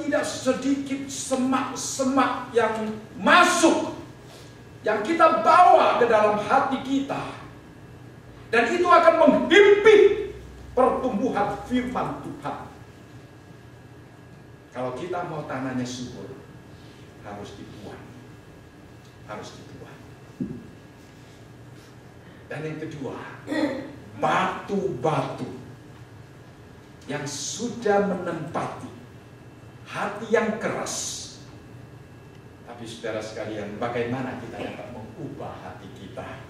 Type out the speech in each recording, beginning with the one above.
tidak sedikit semak-semak yang masuk, yang kita bawa ke dalam hati kita. Dan itu akan menghimpit pertumbuhan firman Tuhan. Kalau kita mau tanahnya subur, harus dibuang. Harus dibuang. Dan yang kedua, batu-batu yang sudah menempati hati yang keras. Tapi saudara sekalian, bagaimana kita dapat mengubah hati kita?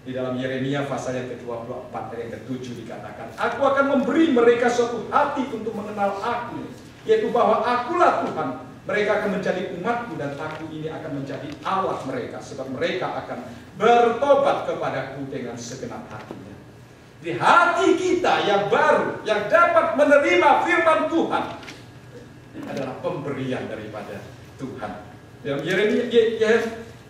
Di dalam Yeremia pasal yang ke-24 ayat yang ke-7 dikatakan, aku akan memberi mereka suatu hati untuk mengenal aku, yaitu bahwa akulah Tuhan. Mereka akan menjadi umatku dan aku ini akan menjadi Allah mereka, sebab mereka akan bertobat kepadaku dengan segenap hatinya. Di hati kita yang baru, yang dapat menerima firman Tuhan, adalah pemberian daripada Tuhan. Dalam Yeremia,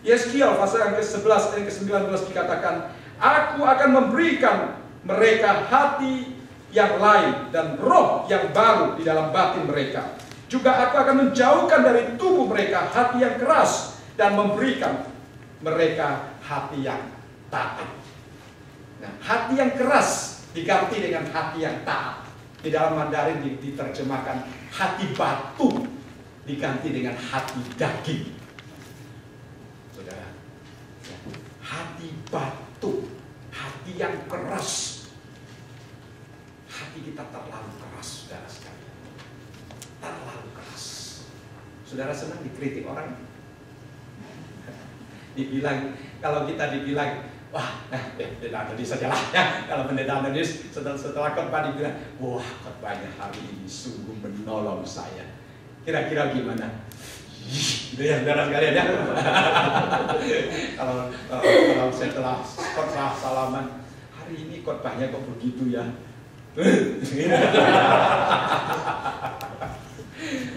Yeskiel pasal yang ke-11 dan ke-19 dikatakan, aku akan memberikan mereka hati yang lain dan roh yang baru di dalam batin mereka. Juga aku akan menjauhkan dari tubuh mereka hati yang keras dan memberikan mereka hati yang taat. Nah, hati yang keras diganti dengan hati yang taat. Di dalam Mandarin diterjemahkan hati batu diganti dengan hati daging. Hati batu, hati yang keras. Hati kita terlalu keras, saudara sekalian. Terlalu keras. Saudara senang dikritik orang? Dibilang, kalau kita dibilang, wah, pendeta Anodis sajalah ya. Kalau pendeta Anodis setelah khotbah dibilang, wah, khotbahnya hari ini sungguh menolong saya. Kira-kira gimana? Gitu ya, saudara sekalian ya. Kalau setelah khotbah salaman, hari ini khotbahnya kok begitu ya.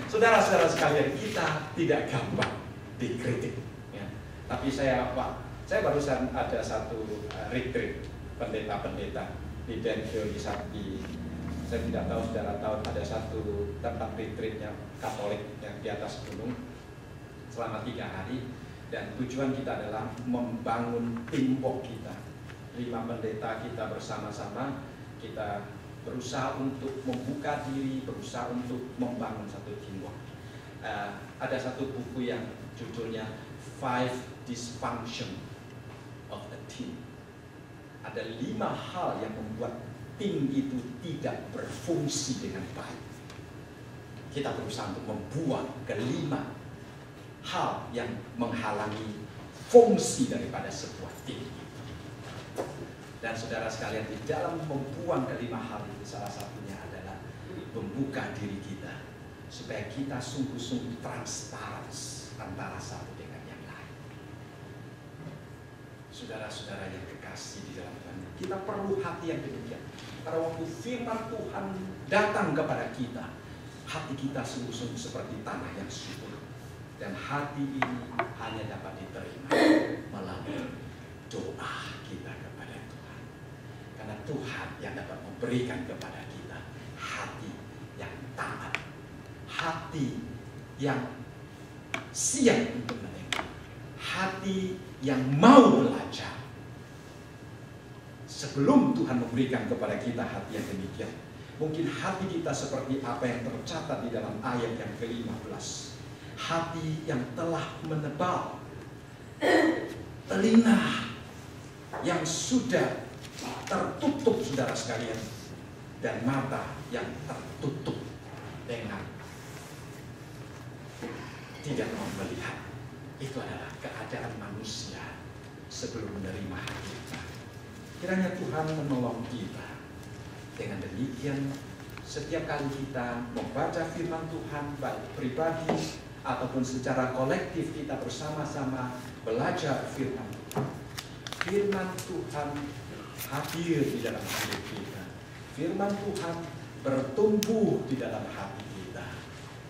Saudara-saudara sekalian, kita tidak gampang dikritik ya. Tapi saya barusan ada satu retreat pendeta-pendeta di Denville di saya tidak tahu saudara tahu, ada satu tempat retreatnya Katolik yang di atas gunung selama 3 hari, dan tujuan kita adalah membangun teamwork kita. 5 pendeta kita bersama-sama, kita berusaha untuk membuka diri, berusaha untuk membangun satu teamwork. Ada satu buku yang judulnya 5 Dysfunction of a Team. Ada 5 hal yang membuat tim itu tidak berfungsi dengan baik. Kita berusaha untuk membuang ke-5 hal yang menghalangi fungsi daripada sebuah tim. Dan saudara sekalian, di dalam membuang ke-5 hal itu, salah satunya adalah membuka diri kita supaya kita sungguh-sungguh transparan antara satu dengan yang lain. Saudara-saudara yang kekasih di dalam Tuhan, kita perlu hati yang demikian. Pada waktu firman Tuhan datang kepada kita, hati kita sungguh-sungguh seperti tanah yang subur. Dan hati ini hanya dapat diterima melalui doa kita kepada Tuhan. Karena Tuhan yang dapat memberikan kepada kita hati yang taat, hati yang siap untuk menerima, hati yang mau belajar. Sebelum Tuhan memberikan kepada kita hati yang demikian, mungkin hati kita seperti apa yang tercatat di dalam ayat yang ke-15. Hati yang telah menebal, telinga yang sudah tertutup, saudara sekalian, dan mata yang tertutup dengan tidak mau melihat. Itu adalah keadaan manusia sebelum menerima hati kita. Kiranya Tuhan menolong kita. Dengan demikian, setiap kali kita membaca firman Tuhan, baik pribadi ataupun secara kolektif, kita bersama-sama belajar firman Tuhan. Firman Tuhan hadir di dalam hidup kita. Firman Tuhan bertumbuh di dalam hati kita.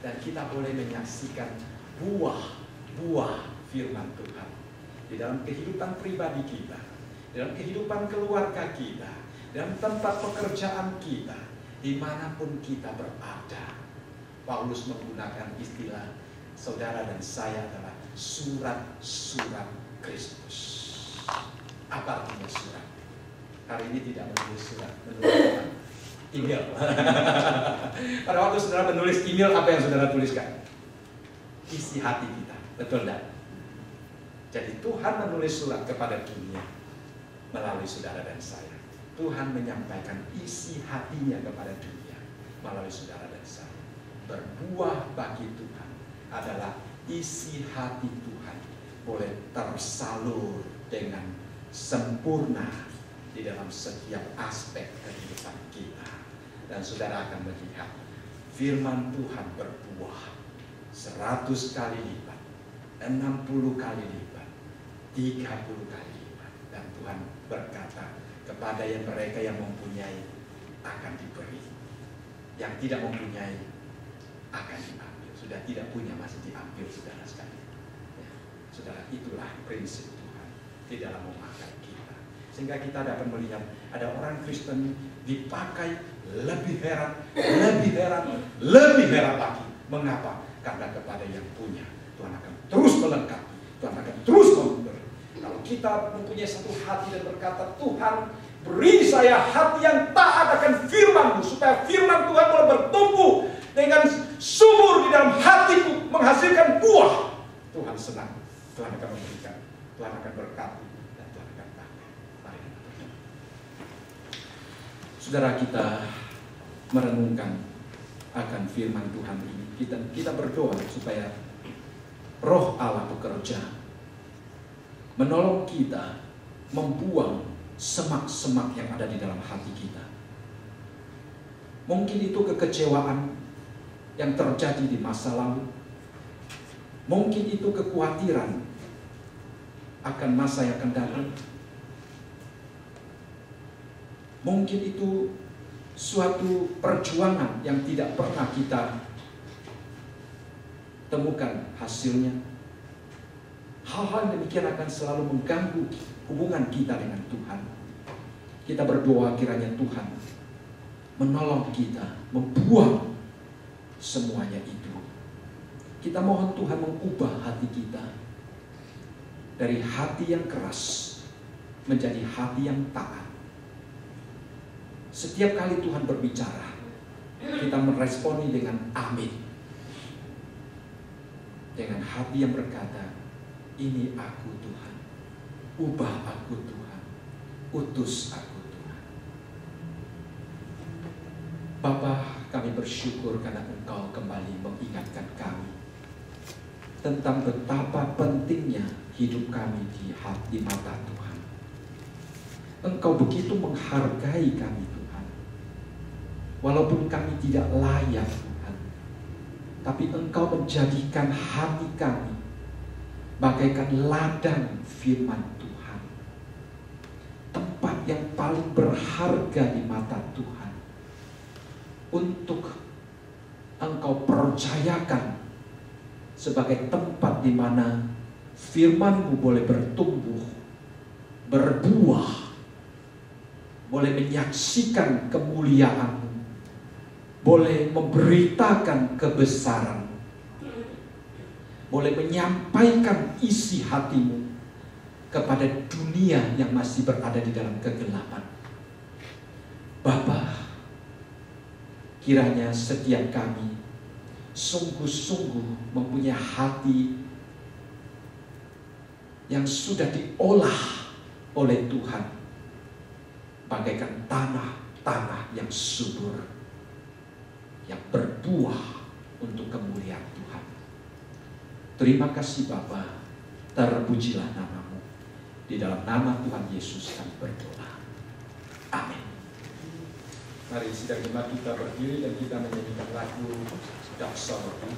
Dan kita boleh menyaksikan buah-buah firman Tuhan di dalam kehidupan pribadi kita, dalam kehidupan keluarga kita, dalam tempat pekerjaan kita, dimanapun kita berada. Paulus menggunakan istilah saudara dan saya adalah surat-surat Kristus. Apa artinya surat? Hari ini tidak menulis surat, menulis email. Pada waktu saudara menulis email, apa yang saudara tuliskan? Isi hati kita, betul tidak? Jadi Tuhan menulis surat kepada dunia melalui saudara dan saya. Tuhan menyampaikan isi hatinya kepada dunia melalui saudara dan saya. Berbuah bagi Tuhan adalah isi hati Tuhan boleh tersalur dengan sempurna di dalam setiap aspek kehidupan kita. Dan saudara akan melihat firman Tuhan berbuah 100 kali lipat, 60 kali lipat, 30 kali lipat. Dan Tuhan berkata, kepada mereka yang mempunyai akan diberi, yang tidak mempunyai akan diambil. Sudah tidak punya masih diambil, saudara sekalian. Ya, saudara, itulah prinsip Tuhan di dalam memakai kita. Sehingga kita dapat melihat ada orang Kristen dipakai lebih heran, lebih heran, lebih heran lagi. Mengapa? Karena kepada yang punya Tuhan akan terus melengkapi, Tuhan akan terus memberi. Kalau kita mempunyai satu hati dan berkata, Tuhan beri saya hati yang taat akan firman-Mu, supaya firman Tuhan boleh bertumbuh dengan subur di dalam hatiku, menghasilkan buah. Tuhan senang, Tuhan akan memberikan, Tuhan akan berkati, dan Tuhan akan pakai. Mari kita berdoa. Saudara, kita merenungkan akan firman Tuhan ini. Kita berdoa supaya Roh Allah bekerja, menolong kita membuang semak-semak yang ada di dalam hati kita. Mungkin itu kekecewaan yang terjadi di masa lalu. Mungkin itu kekhawatiran akan masa yang akan datang. Mungkin itu suatu perjuangan yang tidak pernah kita temukan hasilnya. Hal-hal demikian akan selalu mengganggu hubungan kita dengan Tuhan. Kita berdoa kiranya Tuhan menolong kita membuang semuanya itu. Kita mohon Tuhan mengubah hati kita dari hati yang keras menjadi hati yang taat. Setiap kali Tuhan berbicara, kita meresponi dengan amin. Dengan hati yang berkata, ini aku Tuhan, ubah aku Tuhan, utus aku Tuhan. Bapa, kami bersyukur karena Engkau kembali mengingatkan kami tentang betapa pentingnya hidup kami di mata Tuhan. Engkau begitu menghargai kami Tuhan, walaupun kami tidak layak Tuhan, tapi Engkau menjadikan hati kami bagaikan ladang firman Tuhan, tempat yang paling berharga di mata Tuhan, untuk Engkau percayakan sebagai tempat di mana firman-Mu boleh bertumbuh, berbuah, boleh menyaksikan kemuliaan-Mu, boleh memberitakan kebesaran, boleh menyampaikan isi hati-Mu kepada dunia yang masih berada di dalam kegelapan. Bapa, kiranya setiap kami sungguh-sungguh mempunyai hati yang sudah diolah oleh Tuhan bagaikan tanah-tanah yang subur, yang berbuah untuk kemuliaan Tuhan. Terima kasih Bapa, terpujilah nama-Mu. Di dalam nama Tuhan Yesus kami berdoa. Amin. Mari sidang jemaat kita berdiri dan kita menyanyikan lagu Doxology.